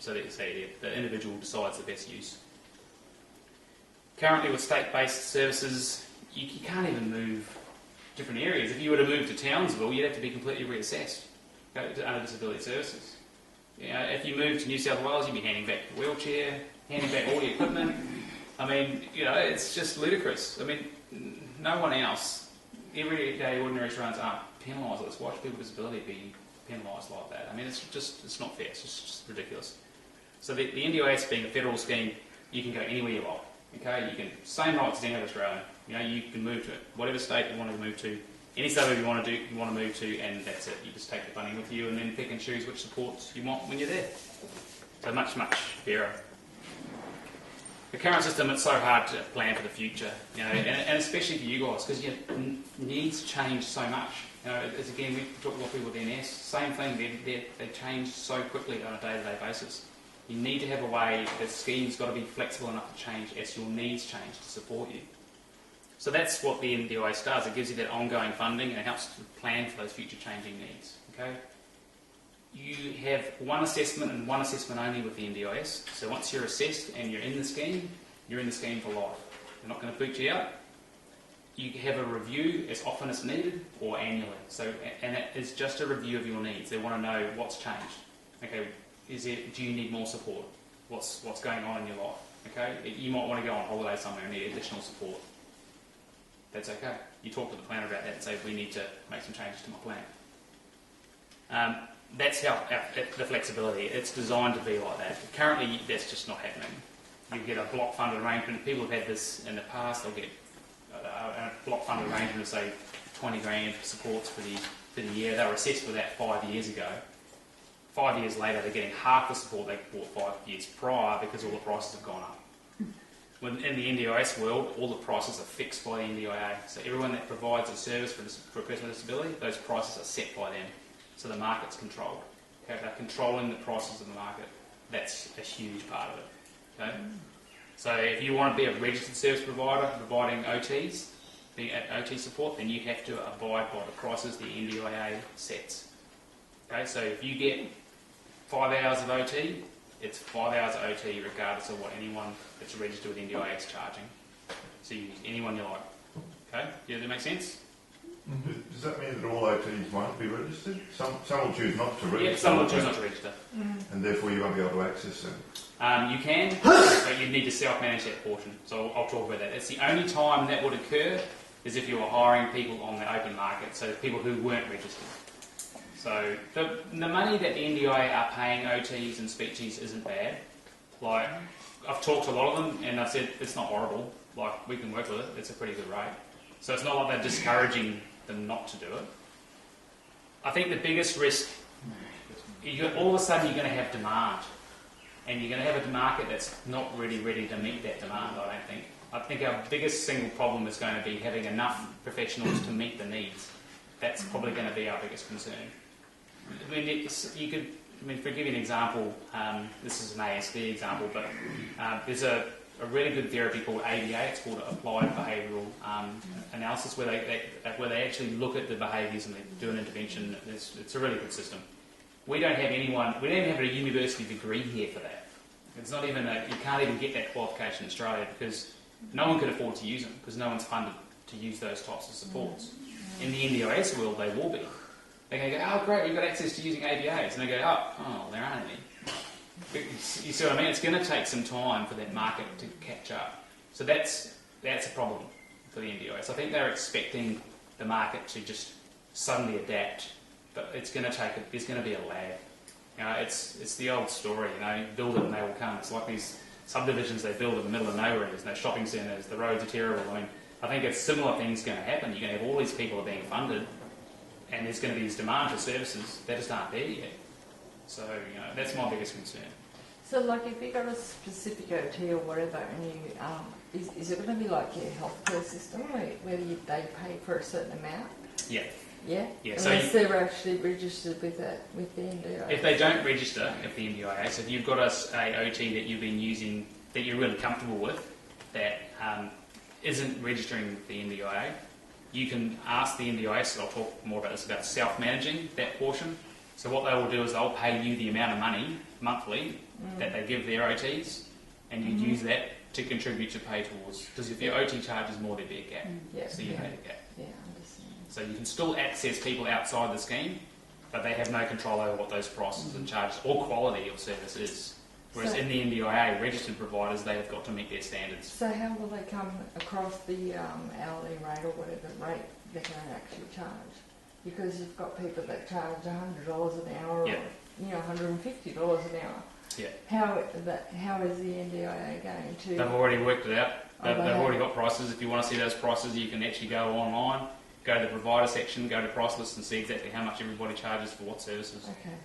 So that the individual decides the best use. Currently with state-based services, you can't even move different areas. If you were to move to Townsville, you'd have to be completely reassessed under disability services. You know, if you move to New South Wales, you'd be handing back your wheelchair, handing back all the equipment. I mean, you know, it's just ludicrous. I mean, no one else, everyday ordinary Australians aren't penalised. Let's watch people with disability be penalised like that. I mean, it's not fair. It's just ridiculous. So the NDIS being a federal scheme, you can go anywhere you like. Okay, you can same rights as any other Australian. You know, you can move to whatever state you want to move to, any suburb you want to move to, and that's it. You just take the funding with you, and then pick and choose which supports you want when you're there. So much fairer. The current system, it's so hard to plan for the future, you know, and especially for you guys, because your needs change so much. You know, as again, we talk to a lot of people with NS, same thing. They change so quickly on a day-to-day basis. You need to have a way, the scheme's got to be flexible enough to change as your needs change to support you. So that's what the NDIS does. It gives you that ongoing funding and it helps to plan for those future changing needs. Okay? You have one assessment and one assessment only with the NDIS. So once you're assessed and you're in the scheme, you're in the scheme for life. They're not going to boot you out. You have a review as often as needed or annually. So, and it is just a review of your needs. They want to know what's changed. Okay, do you need more support? What's going on in your life? Okay, you might want to go on holiday somewhere and need additional support. That's okay. You talk to the planner about that and say, we need to make some changes to my plan. That's how the flexibility. It's designed to be like that. Currently, that's just not happening. You get a block funded arrangement. People have had this in the past. They'll get a block funded arrangement of say 20 grand supports for the year. They were assessed for that 5 years ago. 5 years later, they're getting half the support they bought 5 years prior because all the prices have gone up. When in the NDIS world, all the prices are fixed by the NDIA. So everyone that provides a service for a person with a disability, those prices are set by them. So the market's controlled. Okay, they're controlling the prices of the market. That's a huge part of it. Okay? So if you want to be a registered service provider providing OTs, being at OT support, then you have to abide by the prices the NDIA sets. Okay, so if you get 5 hours of OT, it's 5 hours of OT regardless of what anyone that's registered with NDIA is charging. So you use anyone you like. Okay, does that make sense? Does that mean that all OTs won't be registered? Some will choose not to register. Yeah, some will choose not to register. And therefore you won't be able to access them. You can, but you need to self-manage that portion. So I'll talk about that. It's the only time that would occur is if you were hiring people on the open market, so people who weren't registered. So the money that the NDIA are paying OTs and speechies isn't bad. Like, I've talked to a lot of them and I've said it's not horrible. Like, we can work with it. It's a pretty good rate. So it's not like they're discouraging them not to do it. I think the biggest risk, all of a sudden you're going to have demand. And you're going to have a market that's not really ready to meet that demand, I don't think. I think our biggest single problem is going to be having enough professionals to meet the needs. That's probably going to be our biggest concern. I mean, for give you an example, this is an ASD example, but there's a really good therapy called ABA. It's called Applied Behavioural Analysis, where they actually look at the behaviours and they do an intervention. It's a really good system. We don't have anyone. We don't even have a university degree here for that. It's not even you can't even get that qualification in Australia because no one can afford to use them because no one's funded to use those types of supports. In the NDIS world, they will be. They're going to go, oh great, we've got access to using ABAs, and they go, oh, there aren't any. You see what I mean? It's going to take some time for that market to catch up. So that's a problem for the NDIS. I think they're expecting the market to just suddenly adapt, but it's going to take. There's going to be a lag. You know, it's the old story. You know, build it and they will come. It's like these subdivisions they build in the middle of nowhere. There's no shopping centres. The roads are terrible. I mean, I think it's similar things going to happen. You're going to have all these people are being funded, and there's going to be this demand for services that just aren't there yet. So, you know, that's my biggest concern. So, like, if you got a specific OT or whatever, and you, is it going to be like your healthcare system, where they pay for a certain amount? Yeah. Yeah. Yeah. Unless they're actually registered with the NDIA. If they don't register at the NDIA, so if you've got a OT that you've been using that you're really comfortable with, that isn't registering with the NDIA, you can ask the NDIS. I'll talk more about this about self-managing that portion. So what they will do is they'll pay you the amount of money monthly that they give their OTs, and you use that to contribute to pay towards. Because if your OT charges more, there'd be a gap. Yeah, So you pay the gap. yeah, I understand. So you can still access people outside the scheme, but they have no control over what those prices and charges or quality of service is. Whereas So- in the NDIA, registered providers, they have got to meet their standards. So how will they come across the hourly rate or whatever rate they're going to actually charge? Because you've got people that charge $100 an hour Yeah. or $150 an hour. Yeah. How is the NDIA going to? They've already worked it out. Oh, They've they have. already got prices. If you want to see those prices, you can actually go online, go to the provider section, go to price list and see exactly how much everybody charges for what services. Okay.